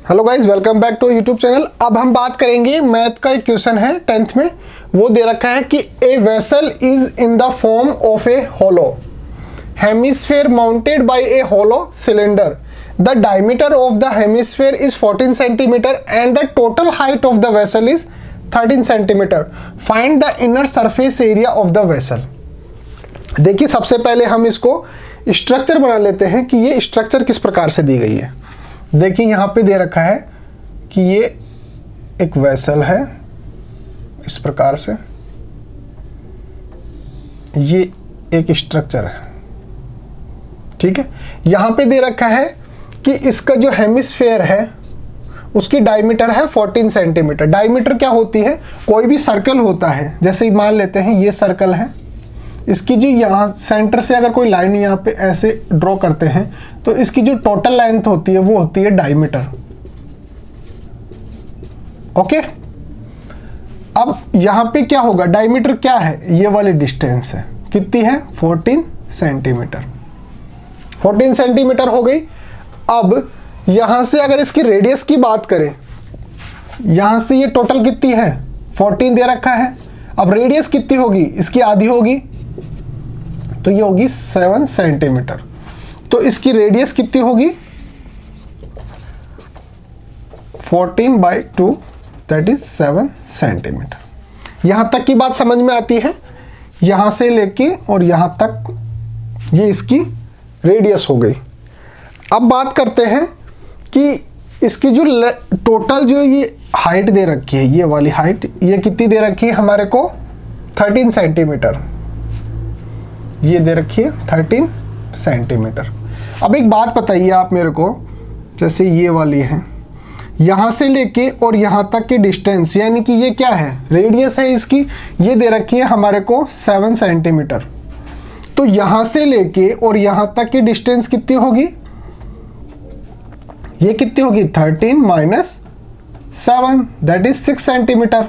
Hello guys, welcome back to YouTube channel. अब हम बात करेंगे मैथ का एक क्वेश्चन है 10th में। वो दे रखा है कि a vessel is in the form of a hollow hemisphere mounted by a hollow cylinder. The diameter of the hemisphere is 14 centimetre and the total height of the vessel is 13 centimetre. Find the inner surface area of the vessel. देखिए, सबसे पहले हम इसको structure बना लेते हैं कि ये स्ट्रक्चर किस प्रकार से दी गई है। देखिए, यहाँ पे दे रखा है कि ये एक वेसल है इस प्रकार से, ये एक स्ट्रक्चर है, ठीक है। यहाँ पे दे रखा है कि इसका जो हेमिस्फेयर है उसकी डायमीटर है 14 सेंटीमीटर। डायमीटर क्या होती है? कोई भी सर्कल होता है, जैसे मान लेते हैं ये सर्कल है, इसकी जो यहाँ सेंटर से अगर कोई लाइन यहाँ पे ऐसे ड्रॉ करते हैं तो इसकी जो टोटल लेंथ होती है वो होती है डायमीटर। ओके, अब यहाँ पे क्या होगा? डायमीटर क्या है? ये वाली डिस्टेंस है, कितनी है? 14 सेंटीमीटर। 14 सेंटीमीटर हो गई। अब यहाँ से अगर इसकी रेडियस की बात करें, यहाँ से ये टोटल कितनी है? 14 दे रखा है। अब रेडियस कितनी होगी? इसकी आधी होगी, तो ये होगी 7 सेंटीमीटर। तो इसकी रेडियस कितनी होगी? 14/2, दैट इज 7 सेंटीमीटर। यहां तक की बात समझ में आती है। यहां से लेके और यहां तक ये इसकी रेडियस हो गई। अब बात करते हैं कि इसकी जो टोटल जो ये हाइट दे रखी है, ये वाली हाइट, ये कितनी दे रखी है हमारे को? 13 सेंटीमीटर। ये दे रखी है 13 सेंटीमीटर। अब एक बात बताइए आप मेरे को, जैसे ये वाली है, यहाँ से लेके और यहाँ तक की डिस्टेंस, यानी कि ये क्या है? रेडियस है इसकी। ये दे रखी है हमारे को 7 सेंटीमीटर। तो यहाँ से लेके और यहाँ तक की डिस्टेंस कितनी होगी? ये कितनी होगी? 13 माइनस 7, दैट इज 6 सेंटीमीटर।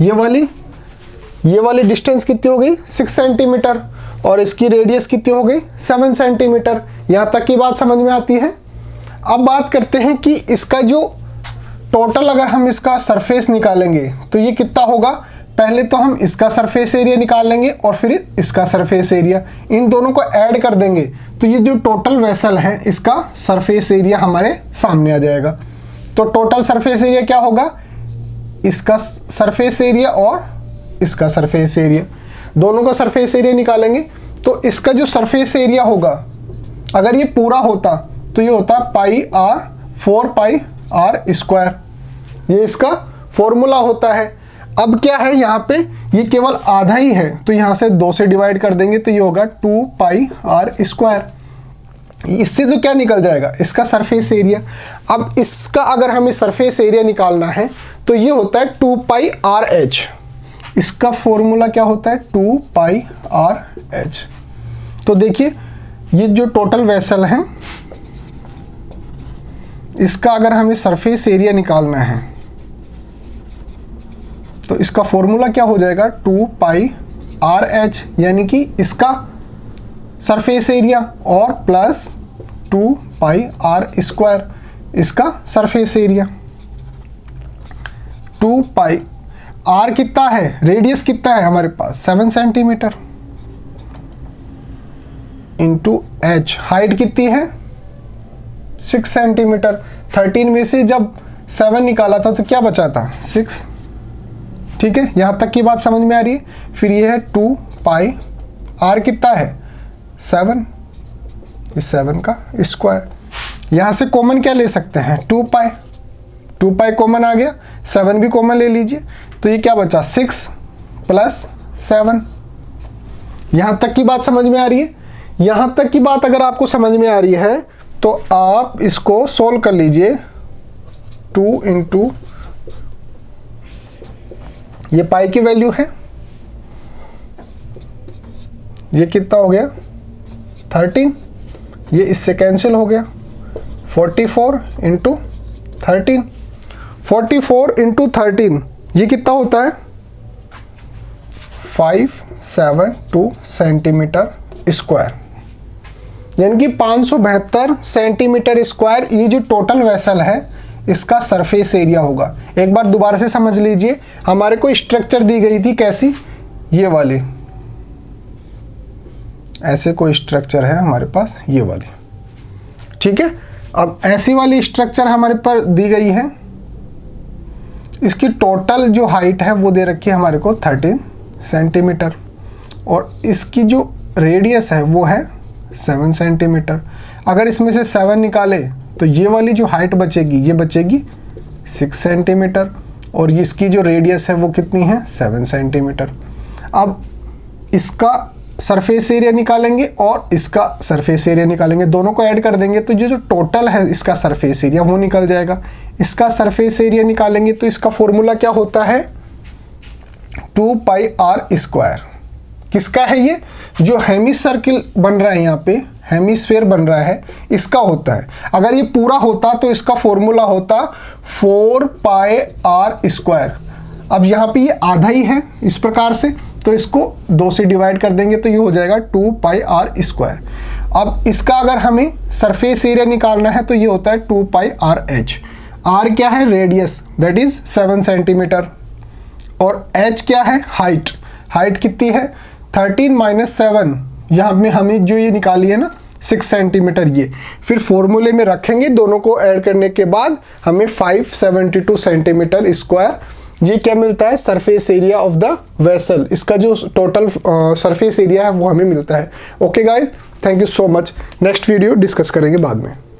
ये वाली डिस्टेंस कितनी हो गई? 6 सेंटीमीटर। और इसकी रेडियस कितनी हो गई? 7 सेंटीमीटर। यहाँ तक की बात समझ में आती है। अब बात करते हैं कि इसका जो टोटल, अगर हम इसका सरफेस निकालेंगे तो ये कितना होगा? पहले तो हम इसका सरफेस एरिया निकाल लेंगे और फिर इसका सरफेस एरिया, इन दोनों को ऐड कर देंगे तो ये जो टोटल वेसल है इसका सरफेस एरिया हमारे सामने आ जाएगा। तो टोटल सरफेस एरिया क्या होगा? इसका सरफेस एरिया और इसका सरफेस एरिया, दोनों का सरफेस एरिया निकालेंगे तो इसका जो सरफेस एरिया होगा, अगर ये पूरा होता तो ये होता पाई आर 4 पाई आर स्क्वायर। ये इसका फॉर्मूला होता है। अब क्या है, यहाँ पे ये केवल आधा ही है तो यहाँ से 2 से डिवाइड कर देंगे तो ये होगा 2 पाई आर स्क्वायर। इससे तो क्या निकल जाएगा? इसका सरफेस एरिया। अब इसका अगर हमें सरफेस एरिया निकालना है तो ये होता है 2 पाई आर एच। इसका फॉर्मूला क्या होता है? 2 पाई आर एच। तो देखिए, ये जो टोटल वेसल है इसका अगर हमें सरफेस एरिया निकालना है तो इसका फॉर्मूला क्या हो जाएगा? 2 पाई आर एच, यानी कि इसका सरफेस एरिया और प्लस 2 पाई आर स्क्वायर, इसका सरफेस एरिया। 2 पाई आर कितना है? रेडियस कितना है हमारे पास? 7 सेंटीमीटर इंटू एच, हाइट कितनी है? 6 सेंटीमीटर। 13 में से जब 7 निकाला था तो क्या बचा था? 6। ठीक है, यहां तक की बात समझ में आ रही है। फिर ये है 2 पाई आर कितना है? 7, इस 7 का स्क्वायर। यहां से कॉमन क्या ले सकते हैं? 2 पाई। 2 पाई कॉमन आ गया, 7 भी कॉमन ले लीजिए तो ये क्या बचा? 6 प्लस 7। यहां तक की बात समझ में आ रही है। यहां तक की बात अगर आपको समझ में आ रही है तो आप इसको सोल्व कर लीजिए। 2 इंटू ये पाई की वैल्यू है, ये कितना हो गया? 13। ये इससे कैंसिल हो गया। 44 इंटू 13। 44 इंटू 13 ये कितना होता है? 572 सेंटीमीटर स्क्वायर। यानी कि 572 सेंटीमीटर स्क्वायर ये जो टोटल वेसल है इसका सरफेस एरिया होगा। एक बार दोबारा से समझ लीजिए, हमारे को स्ट्रक्चर दी गई थी कैसी, ये वाली, ऐसे कोई स्ट्रक्चर है हमारे पास, ये वाली, ठीक है। अब ऐसी वाली स्ट्रक्चर हमारे पर दी गई है, इसकी टोटल जो हाइट है वो दे रखी है हमारे को 13 सेंटीमीटर, और इसकी जो रेडियस है वो है 7 सेंटीमीटर। अगर इसमें से 7 निकाले तो ये वाली जो हाइट बचेगी ये बचेगी 6 सेंटीमीटर, और इसकी जो रेडियस है वो कितनी है, 7 सेंटीमीटर। अब इसका सरफेस एरिया निकालेंगे और इसका सरफेस एरिया निकालेंगे, दोनों को ऐड कर देंगे तो जो टोटल है इसका सरफेस एरिया वो निकल जाएगा। इसका सरफेस एरिया निकालेंगे तो इसका फॉर्मूला क्या होता है, 2 पाई आर स्क्वायर। किसका है ये, जो हेमी सर्किल बन रहा है यहाँ पे, हेमीस्फेयर बन रहा है, इसका होता है। अगर ये पूरा होता तो इसका फॉर्मूला होता 4 पाई आर स्क्वायर। अब यहाँ पे ये आधा ही है इस प्रकार से, तो इसको 2 से डिवाइड कर देंगे तो ये हो जाएगा 2 पाई आर स्क्वायर। अब इसका अगर हमें सरफेस एरिया निकालना है तो ये होता है 2 पाई आर एच। आर क्या है, रेडियस, दैट इज 7 सेंटीमीटर, और एच क्या है, हाइट। हाइट कितनी है, 13 माइनस 7, यहाँ में हमें जो ये निकाली है ना 6 सेंटीमीटर, ये फिर फॉर्मूले में रखेंगे, दोनों को ऐड करने के बाद हमें 572 सेंटीमीटर स्क्वायर ये क्या मिलता है, surface area of the vessel. इसका जो टोटल सरफेस एरिया है वो हमें मिलता है। Okay guys, thank you so much. Next video discuss करेंगे बाद में।